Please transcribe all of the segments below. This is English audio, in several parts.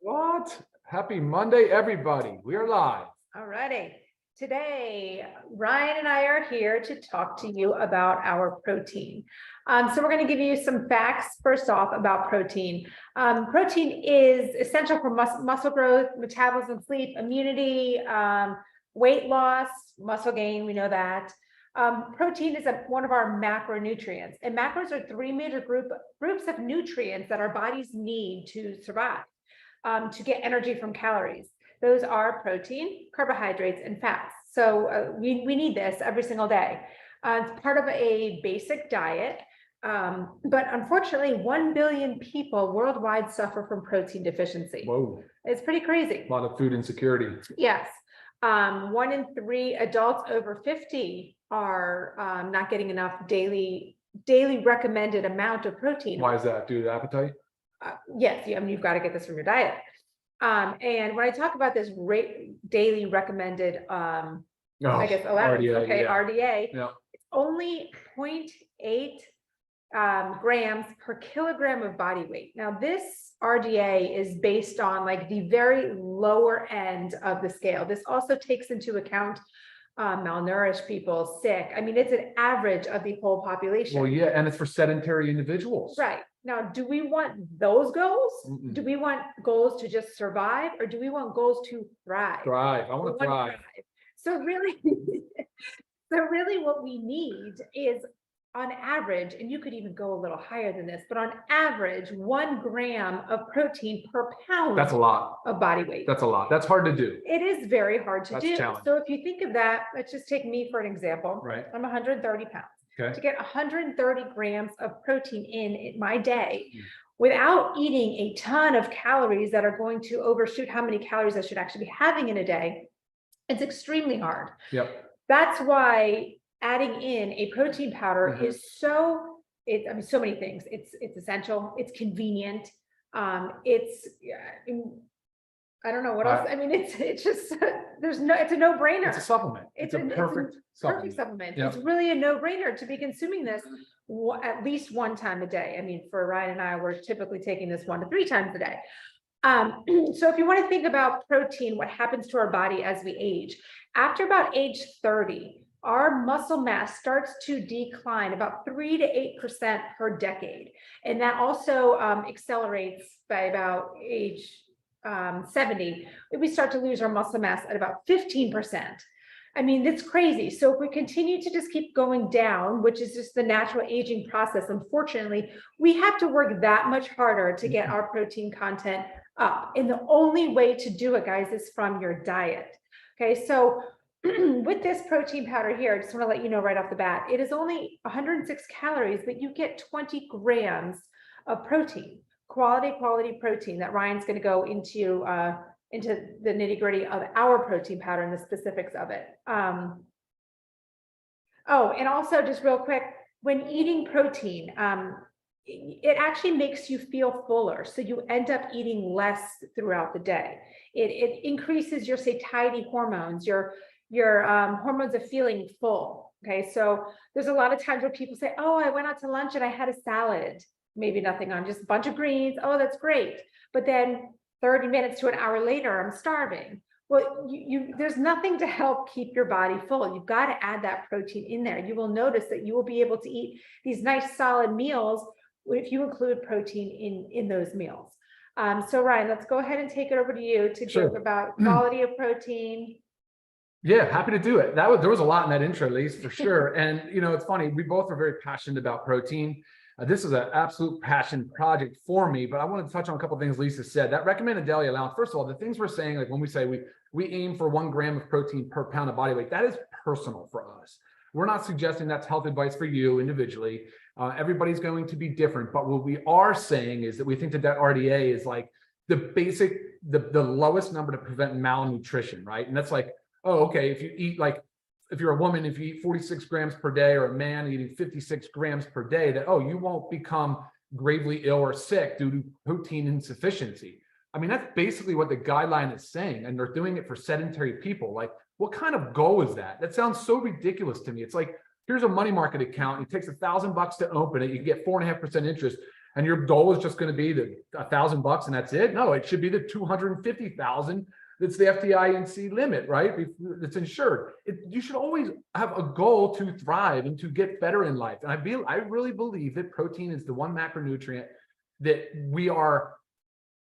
What? Happy Monday, everybody. We are live. All righty. Today, Ryan and I are here to talk to you about our protein. So we're going to give you some facts first off about protein. Protein is essential for muscle growth, metabolism, sleep, immunity, weight loss, muscle gain. We know that. Protein is one of our macronutrients, and macros are three major groups of nutrients that our bodies need to survive, to get energy from calories. Those are protein, carbohydrates, and fats. So we need this every single day. It's part of a basic diet. But unfortunately, 1 billion people worldwide suffer from protein deficiency. Whoa. It's pretty crazy. A lot of food insecurity. Yes. 1 in 3 adults over 50 are not getting enough daily recommended amount of protein. Why is that? Due to appetite? Yes, you've got to get this from your diet. And when I talk about this daily recommended, I guess allowance, RDA, okay, yeah. RDA, Yeah. it's only 0.8 grams per kilogram of body weight. Now, this RDA is based on like the very lower end of the scale. This also takes into account malnourished people, sick. I mean, it's an average of the whole population. Well, yeah, and it's for sedentary individuals. Right. Now, do we want those goals? Mm-mm. Do we want goals to just survive, or do we want goals to thrive? Thrive. I want We to wanna thrive. So really, what we need is, on average, and you could even go a little higher than this, but on average, 1 gram of protein per pound That's a lot. of body weight. That's a lot. That's hard to do. It is very hard to That's do. challenging. So if you think of that, let's just take me for an example. Right. I'm 130 pounds. Okay. To get 130 grams of protein in my day, without eating a ton of calories that are going to overshoot how many calories I should actually be having in a day, it's extremely hard. Yep. That's why adding in a protein powder Mhm. is so many things. It's essential. It's convenient. I don't know what else. I mean, it's just, it's a no-brainer. It's a supplement. It's a perfect supplement. Supplement. Yep. It's really a no-brainer to be consuming this at least 1 time a day. I mean, for Ryan and I, we're typically taking this 1 to 3 times a day. So if you want to think about protein, what happens to our body as we age, after about age 30, our muscle mass starts to decline about 3 to 8% per decade. And that also accelerates by about age 70. We start to lose our muscle mass at about 15%. I mean, that's crazy. So if we continue to just keep going down, which is just the natural aging process, unfortunately, we have to work that much harder to get our protein content up. And the only way to do it, guys, is from your diet. Okay, so with this protein powder here, I just want to let you know right off the bat, it is only 106 calories, but you get 20 grams of protein, quality protein that Ryan's going to go into the nitty-gritty of our protein powder and the specifics of it. Oh, and also just real quick, when eating protein, it actually makes you feel fuller. So you end up eating less throughout the day. It increases your satiety hormones, your hormones of feeling full. Okay, so there's a lot of times where people say, oh, I went out to lunch and I had a salad, maybe nothing on, just a bunch of greens. Oh, that's great. But then 30 minutes to an hour later, I'm starving. Well, there's nothing to help keep your body full. You've got to add that protein in there. You will notice that you will be able to eat these nice solid meals if you include protein in those meals. So Ryan, let's go ahead and take it over to you to talk about quality of protein. Yeah, happy to do it. There was a lot in that intro, Lise, for sure. And it's funny, we both are very passionate about protein. This is an absolute passion project for me, but I want to touch on a couple of things Lisa said. That recommended daily allowance, first of all, the things we're saying, like when we say we aim for 1 gram of protein per pound of body weight, that is personal for us. We're not suggesting that's health advice for you individually. Everybody's going to be different, but what we are saying is that we think that RDA is like the basic, the lowest number to prevent malnutrition, right? And that's like, oh, okay, if you eat if you're a woman, if you eat 46 grams per day, or a man eating 56 grams per day, that, oh, you won't become gravely ill or sick due to protein insufficiency. I mean, that's basically what the guideline is saying. And they're doing it for sedentary people. Like, what kind of goal is that? That sounds so ridiculous to me. It's like, here's a money market account. It takes $1,000 to open it. You get 4.5% interest. and your goal is just going to be the $1,000 and that's it. No, it should be the 250,000. That's the FDIC limit, right? It's insured. You should always have a goal to thrive and to get better in life. And I really believe that protein is the one macronutrient that we are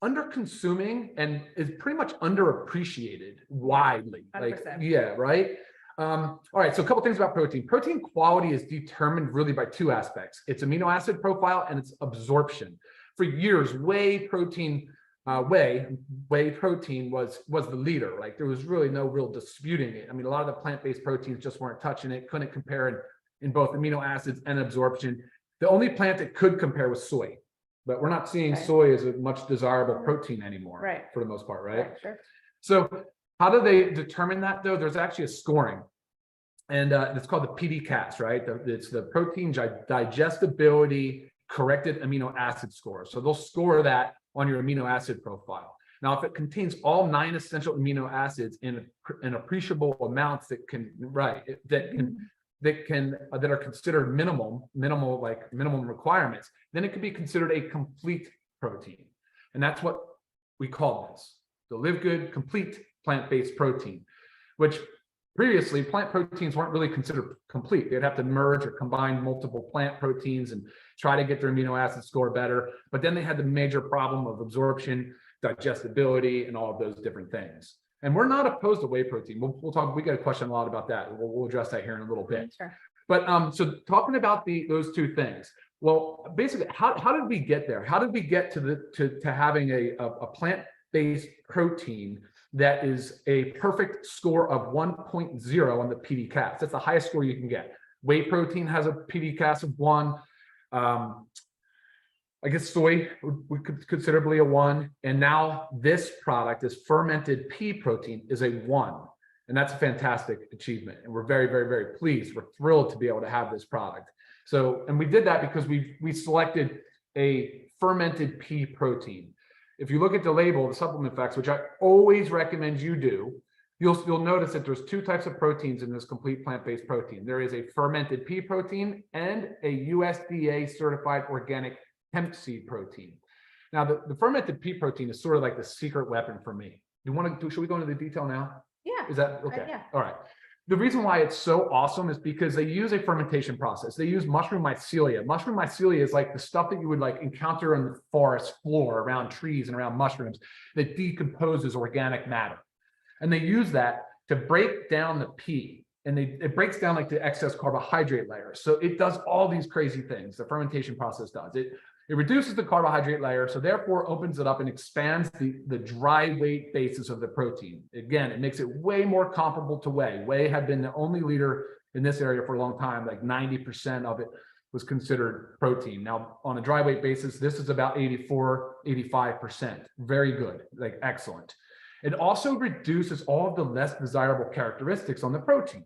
under consuming and is pretty much underappreciated widely. 100%. Yeah, right. All right, so a couple things about protein. Protein quality is determined really by two aspects: its amino acid profile and its absorption. For years, whey protein was the leader. Like there was really no real disputing it. I mean, a lot of the plant-based proteins just weren't touching it, couldn't compare in both amino acids and absorption. The only plant that could compare was soy, but we're not seeing soy as a much desirable protein anymore, right, for the most part, right? Sure. So how do they determine that though? There's actually a scoring, and it's called the PD-CAS, right? It's the protein digestibility corrected amino acid score. So they'll score that on your amino acid profile. Now, if it contains all 9 essential amino acids in appreciable amounts that are considered minimum requirements, then it could be considered a complete protein. And that's what we call this, the Live Good Complete Plant-Based Protein, which previously plant proteins weren't really considered complete. They'd have to merge or combine multiple plant proteins and try to get their amino acid score better. But then they had the major problem of absorption, digestibility, and all of those different things. And we're not opposed to whey protein. We'll talk. We get a question a lot about that. We'll address that here in a little bit. Sure. But so talking about those two things. Well, basically, how did we get there? How did we get to having a plant-based protein that is a perfect score of 1.0 on the PD-CAS? That's the highest score you can get. Whey protein has a PD-CAS of 1. I guess soy would considerably a 1. And now this product, this fermented pea protein, is a 1. And that's a fantastic achievement. And we're very, very, very pleased. We're thrilled to be able to have this product. So, and we did that because we selected a fermented pea protein. If you look at the label, the supplement facts, which I always recommend you do, you'll notice that there's 2 types of proteins in this complete plant-based protein. There is a fermented pea protein and a USDA certified organic hemp seed protein. Now, the fermented pea protein is sort of like the secret weapon for me. Should we go into the detail now? Yeah. Is that okay? Yeah. All right. The reason why it's so awesome is because they use a fermentation process. They use mushroom mycelia. Mushroom mycelia is like the stuff that you would like encounter on the forest floor around trees and around mushrooms that decomposes organic matter. And they use that to break down the pea. And it breaks down like the excess carbohydrate layer. So it does all these crazy things. The fermentation process does. It reduces the carbohydrate layer, so therefore opens it up and expands the dry weight basis of the protein. Again, it makes it way more comparable to whey. Whey had been the only leader in this area for a long time, like 90% of it was considered protein. Now, on a dry weight basis, this is about 84, 85%. Very good, like excellent. It also reduces all of the less desirable characteristics on the protein.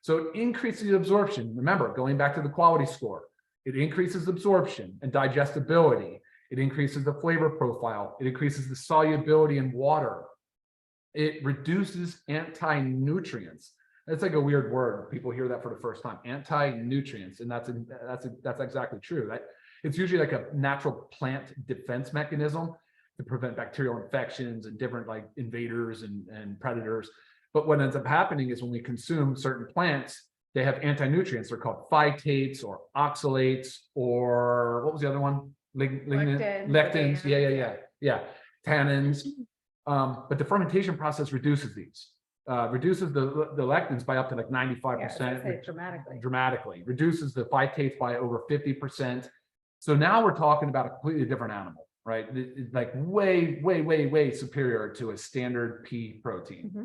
So it increases absorption. Remember, going back to the quality score, it increases absorption and digestibility. It increases the flavor profile. It increases the solubility in water. It reduces anti-nutrients. That's like a weird word. People hear that for the first time. Anti-nutrients, and that's exactly true. Right? It's usually like a natural plant defense mechanism to prevent bacterial infections and different like invaders and predators. But what ends up happening is when we consume certain plants, they have anti-nutrients. They're called phytates or oxalates, or what was the other one? Lectins. Yeah. Tannins. But the fermentation process reduces these. Reduces the lectins by up to like 95%. Dramatically. Reduces the phytates by over 50%. So now we're talking about a completely different animal, right? Like way, way, way, way superior to a standard pea protein. Mm-hmm.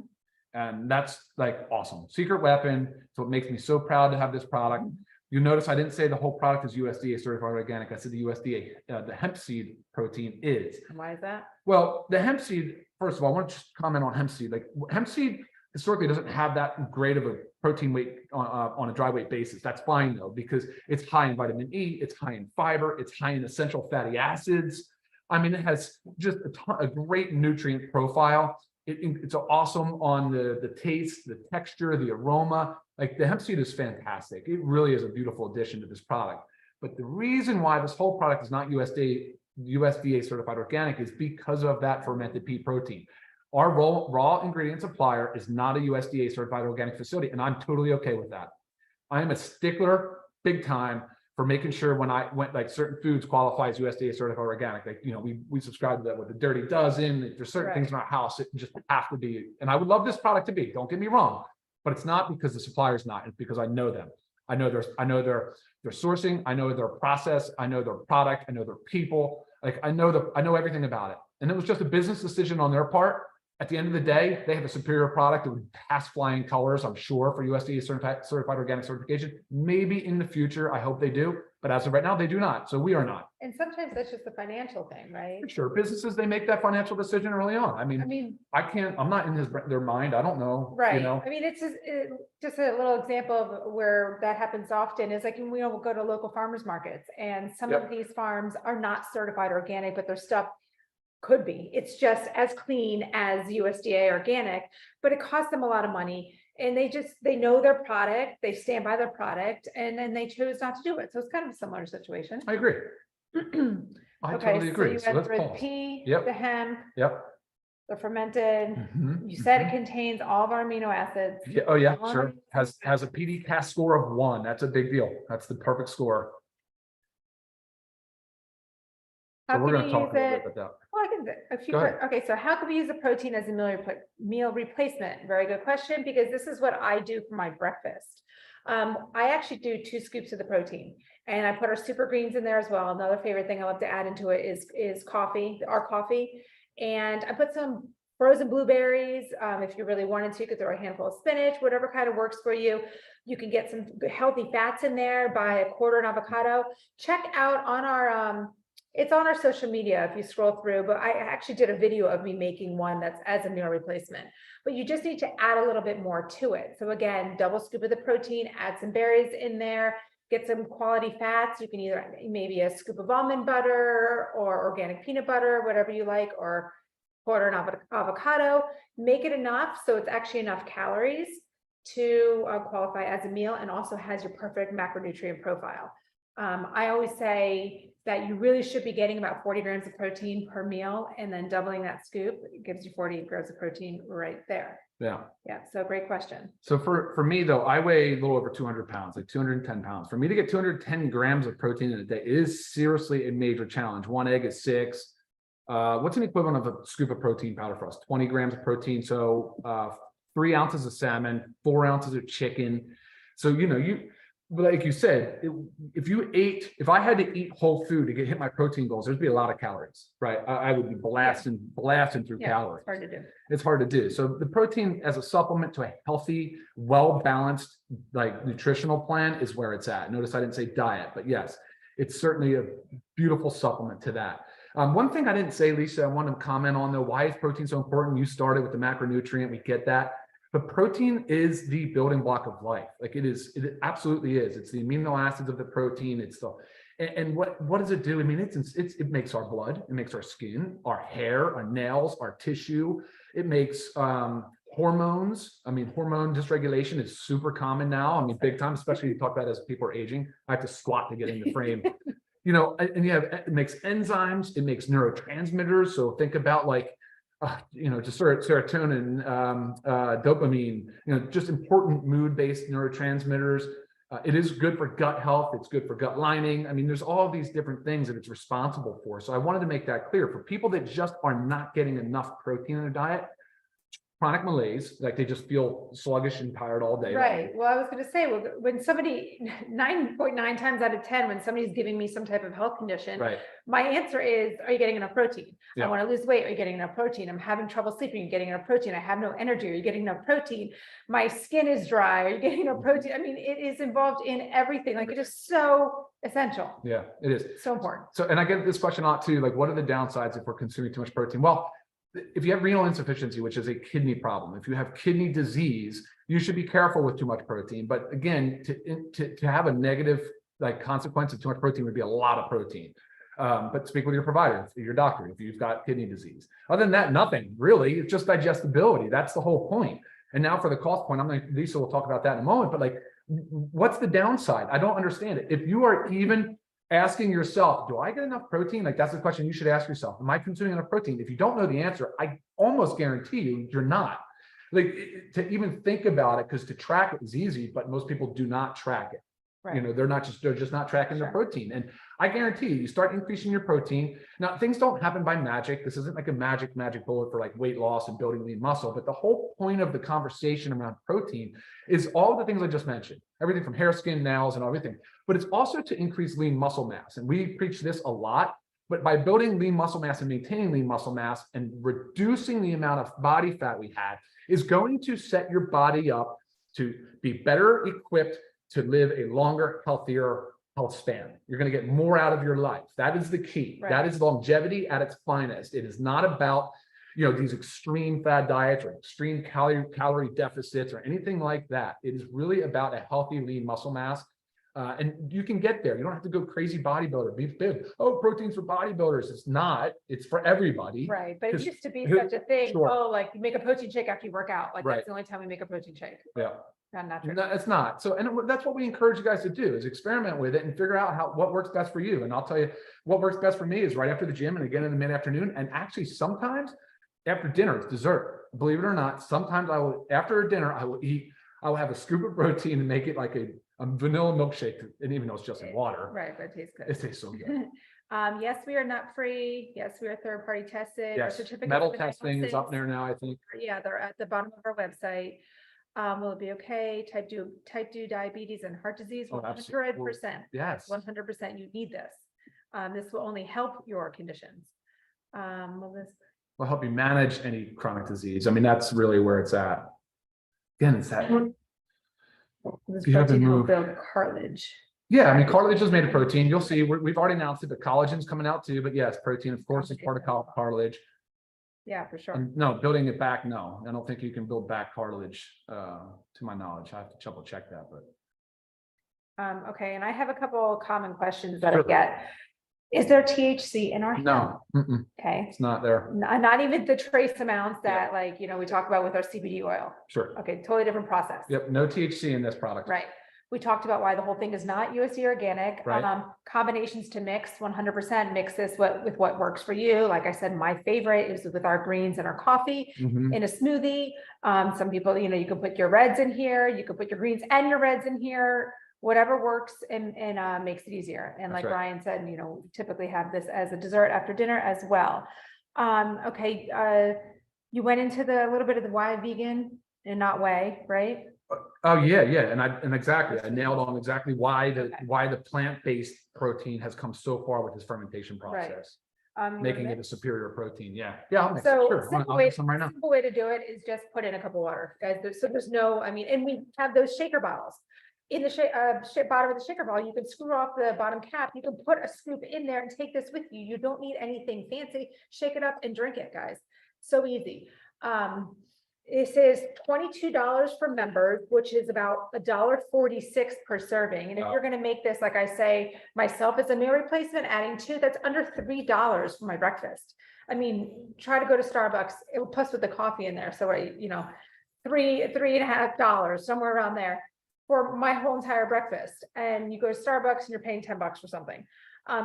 And that's like awesome. Secret weapon. So it makes me so proud to have this product. You notice I didn't say the whole product is USDA certified organic. I said the USDA, the hemp seed protein is. Why is that? Well, the hemp seed, first of all, I want to just comment on hemp seed. Like hemp seed historically doesn't have that great of a protein weight on a dry weight basis. That's fine though, because it's high in vitamin E, it's high in fiber, it's high in essential fatty acids. I mean, it has just a great nutrient profile. It's awesome on the taste, the texture, the aroma. Like the hemp seed is fantastic. It really is a beautiful addition to this product. But the reason why this whole product is not USDA certified organic is because of that fermented pea protein. Our raw ingredient supplier is not a USDA certified organic facility, and I'm totally okay with that. I am a stickler big time for making sure when I went, like, certain foods qualify as USDA certified organic. Like, you know, we subscribe to that with the Dirty Dozen. There's certain things in our house that just have to be, and I would love this product to be, don't get me wrong, but it's not because the supplier's not, it's because I know them. I know their sourcing, I know their process, I know their product, I know their people. Like, I know everything about it. And it was just a business decision on their part. At the end of the day, they have a superior product that would pass flying colors, I'm sure, for USDA certified organic certification. Maybe in the future, I hope they do, but as of right now, they do not. So we are not. And sometimes that's just a financial thing, right? For sure, businesses, they make that financial decision early on. I mean, I'm not in their mind. I don't know. Right. You know, I mean, it's just a little example of where that happens often is like, we will go to local farmers markets, and some of these farms are not certified organic, but their stuff could be. It's just as clean as USDA organic, but it costs them a lot of money. And they know their product, they stand by their product, and then they chose not to do it. So it's kind of a similar situation. I agree. I totally agree. So you went let's through the pause. pea, Yep. the hemp, Yep. the fermented. Mhm, You said it mhm. contains all of our amino acids. Yeah, oh yeah, all sure. our- Has a PD-CAS score of 1. That's a big deal. That's the perfect score. How So we're can going to you talk use a little it? bit about Well, I can do a few. Go ahead. Okay, so how can we use a protein as a meal replacement? Very good question, because this is what I do for my breakfast. I actually do 2 scoops of the protein, and I put our super greens in there as well. Another favorite thing I love to add into it is coffee, our coffee, and I put some frozen blueberries. If you really wanted to, you could throw a handful of spinach, whatever kind of works for you. You can get some good healthy fats in there. Buy a quarter an avocado. Check out on our it's on our social media if you scroll through, but I actually did a video of me making one that's as a meal replacement, but you just need to add a little bit more to it. So again, double scoop of the protein, add some berries in there, get some quality fats. You can either maybe a scoop of almond butter or organic peanut butter, whatever you like, or quarter an avocado. Make it enough so it's actually enough calories to qualify as a meal, and also has your perfect macronutrient profile. I always say that you really should be getting about 40 grams of protein per meal, and then doubling that scoop gives you 40 grams of protein right there. Yeah. Yeah. So great question. So for me though, I weigh a little over 200 pounds, like 210 pounds. For me to get 210 grams of protein in a day is seriously a major challenge. 1 egg is 6. What's an equivalent of a scoop of protein powder for us? 20 grams of protein. So 3 ounces of salmon, 4 ounces of chicken. So, you know, like you said, if I had to eat whole food to hit my protein goals, there'd be a lot of calories, right? I would be blasting through calories. It's hard to do. It's hard to do. So the protein as a supplement to a healthy, well-balanced, like, nutritional plan is where it's at. Notice I didn't say diet, but yes, it's certainly a beautiful supplement to that. One thing I didn't say, Lisa, I want to comment on though, why is protein so important? You started with the macronutrient, we get that. But protein is the building block of life. Like, it absolutely is. It's the amino acids of the protein. It's and what does it do? I mean, it makes our blood, it makes our skin, our hair, our nails, our tissue. It makes hormones. I mean, hormone dysregulation is super common now. I mean, big time, especially you talk about as people are aging. I have to squat to get in the frame. You know, and it makes enzymes, it makes neurotransmitters. So think about like, you know, just serotonin, dopamine, you know, just important mood-based neurotransmitters. It is good for gut health. It's good for gut lining. I mean, there's all these different things that it's responsible for. So I wanted to make that clear for people that just are not getting enough protein in their diet. Chronic malaise, like they just feel sluggish and tired all day. Right. Well, I was going to say, well, when somebody 9.9 times out of 10, when somebody's giving me some type of health condition, Right. my answer is, are you getting enough protein? Yeah. I want to lose weight. Are you getting enough protein? I'm having trouble sleeping. Are you getting enough protein? I have no energy. Are you getting enough protein? My skin is dry. Are you getting enough protein? I mean, it is involved in everything. Like, it is so essential. Yeah, it is. So important. So, and I get this question a lot too, like, what are the downsides if we're consuming too much protein? Well, if you have renal insufficiency, which is a kidney problem, if you have kidney disease, you should be careful with too much protein. But again, to have a negative like consequence of too much protein would be a lot of protein. But speak with your provider, your doctor, if you've got kidney disease. Other than that, nothing really. It's just digestibility. That's the whole point. And now for the cost point, Lisa will talk about that in a moment. But like, what's the downside? I don't understand it. If you are even asking yourself, do I get enough protein? Like that's the question you should ask yourself. Am I consuming enough protein? If you don't know the answer, I almost guarantee you're not. Like to even think about it, because to track it is easy, but most people do not track it. You know, they're just not tracking their protein. And I guarantee you start increasing your protein. Now, things don't happen by magic. This isn't like a magic bullet for like weight loss and building lean muscle. But the whole point of the conversation around protein is all the things I just mentioned, everything from hair, skin, nails, and everything. But it's also to increase lean muscle mass. And we preach this a lot. But by building lean muscle mass and maintaining lean muscle mass and reducing the amount of body fat we had is going to set your body up to be better equipped to live a longer, healthier health span. You're going to get more out of your life. That is the key. That is longevity at its finest. It is not about, you know, these extreme fad diets or extreme calorie deficits or anything like that. It is really about a healthy, lean muscle mass. And you can get there. You don't have to go crazy bodybuilder, be big. Oh, protein's for bodybuilders. It's not. It's for everybody. Right. But it used to be such a thing. Oh, like you make a protein shake after you work out. Like that's the only time we make a protein shake. Yeah. Not true. No, it's not. So, and that's what we encourage you guys to do is experiment with it and figure out what works best for you. And I'll tell you what works best for me is right after the gym and again in the mid-afternoon. And actually sometimes after dinner, it's dessert. Believe it or not, sometimes after dinner, I will have a scoop of protein and make it like a vanilla milkshake. And even though it's just in water. Right. But it tastes good. It tastes so good. Yes, we are nut free. Yes, we are third party tested. Yes. Metal testing is up there now, I think. Yeah, they're at the bottom of our website. Will it be okay? Type 2 diabetes and heart disease, 100%. Yes. 100% you need this. This will only help your conditions. Will help you manage any chronic disease. I mean, that's really where it's at. Again, it's that. This protein will build cartilage. Yeah, I mean, cartilage is made of protein. You'll see, we've already announced it, but collagen's coming out too. But yes, protein, of course, is part of cartilage. Yeah, for sure. And no, building it back, no. I don't think you can build back cartilage, to my knowledge. I have to double check that, but. Okay, and I have a couple common questions that I get. Is there THC in our hemp? No. Okay. It's not there. Not even the trace amounts that like, we talk about with our CBD oil. Sure. Okay, totally different process. Yep, no THC in this product. Right. We talked about why the whole thing is not USD organic. Right. Combinations to mix, 100% mix this with what works for you. Like I said, my favorite is with our greens and our coffee in a smoothie. Some people, you can put your reds in here, you can put your greens and your reds in here, whatever works and makes it easier. And like Ryan said, we typically have this as a dessert after dinner as well. Okay. You went into a little bit of the why vegan and not whey, right? Oh yeah. And exactly. I nailed on exactly why the plant-based protein has come so far with this fermentation process. Making it a superior protein. Yeah. I'll mix it. Sure. I'll make some right now. Simple way to do it is just put in a cup of water, guys. So there's no, and we have those shaker bottles. In the bottom of the shaker bottle, you can screw off the bottom cap. You can put a scoop in there and take this with you. You don't need anything fancy. Shake it up and drink it, guys. So easy. This is $22 for members, which is about $1.46 per serving. And if you're going to make this, like I say, myself as a meal replacement, adding 2, that's under $3 for my breakfast. I mean, try to go to Starbucks, plus with the coffee in there. So, $3.50, somewhere around there for my whole entire breakfast. And you go to Starbucks and you're paying $10 for something.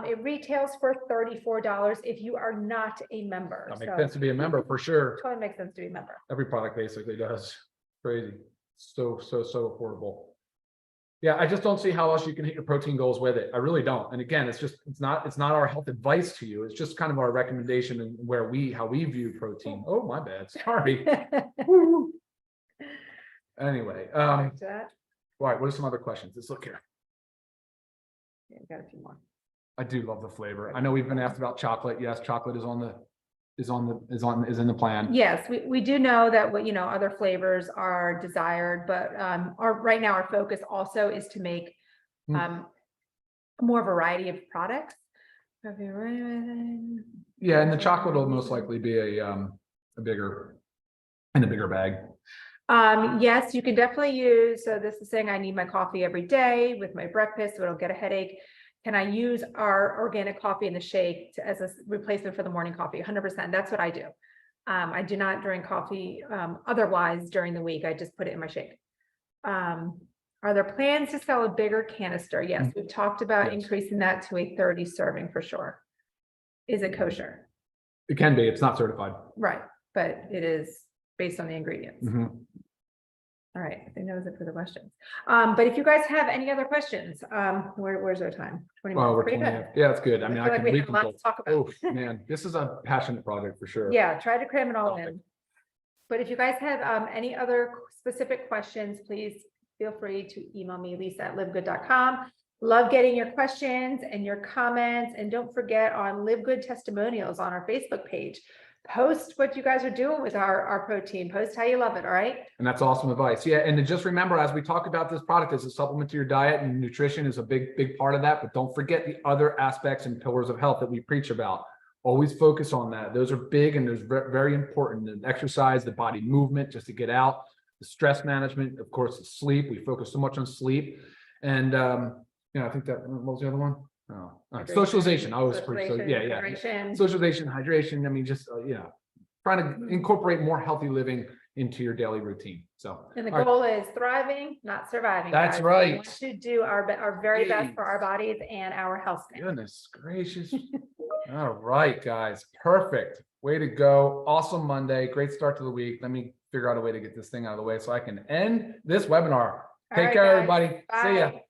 It retails for $34 if you are not a member. That makes sense to be a member for sure. Totally makes sense to be a member. Every product basically does. Crazy. So affordable. Yeah, I just don't see how else you can hit your protein goals with it. I really don't. And again, it's not our health advice to you. It's just kind of our recommendation and how we view protein. Oh, my bad. Sorry. Anyway, all right, what are some other questions? Let's look here. Yeah, we got a few more. I do love the flavor. I know we've been asked about chocolate. Yes, chocolate is in the plan. Yes, we do know that other flavors are desired, but right now our focus also is to make more variety of products. Yeah, and the chocolate will most likely be a bigger bag. Yes, you can definitely use. So this is saying I need my coffee every day with my breakfast, so I don't get a headache. Can I use our organic coffee in the shake as a replacement for the morning coffee? 100%. That's what I do. I do not drink coffee otherwise during the week. I just put it in my shake. All Are there plans to sell a bigger canister? Yes, we've talked about Yes. increasing that to a 30 serving for sure. Is it kosher? It can be, it's not certified. Right, but it is based on the ingredients. Mhm. All right, I think that was it for the questions. But if you guys have any other questions, where's our time? 20 Well, minutes, we're pretty 20, good. yeah, it's good. I I mean, feel I like can, we we have a can lot go, to talk about. oh, man, this is a passionate project for sure. Yeah, try to cram it all Topic. in. But if you guys have any other specific questions, please feel free to email me, lisa@livegood.com. Love getting your questions and your comments. And don't forget on Live Good testimonials on our Facebook page. Post what you guys are doing with our protein. Post how you love it, all right? And that's awesome advice. Yeah. And to just remember, as we talk about this product as a supplement to your diet, and nutrition is a big part of that, but don't forget the other aspects and pillars of health that we preach about. Always focus on that. Those are big and they're very important. The exercise, the body movement, just to get out, the stress management, of course, the sleep. We focus so much on sleep. And I think that, what was the other one? Oh, socialization. I always preach. So yeah. Hydration. Socialization, hydration. I mean, just, trying to incorporate more healthy living into your daily routine. So. And the all right. goal is thriving, not surviving. That's guys. right. We want to do our very best for our bodies and our health span. Goodness gracious. All right, guys. Perfect. Way to go. Awesome Monday. Great start to the week. Let me figure out a way to get this thing out of the way so I can end this webinar. All Take right, care, guys. everybody. See ya. Bye.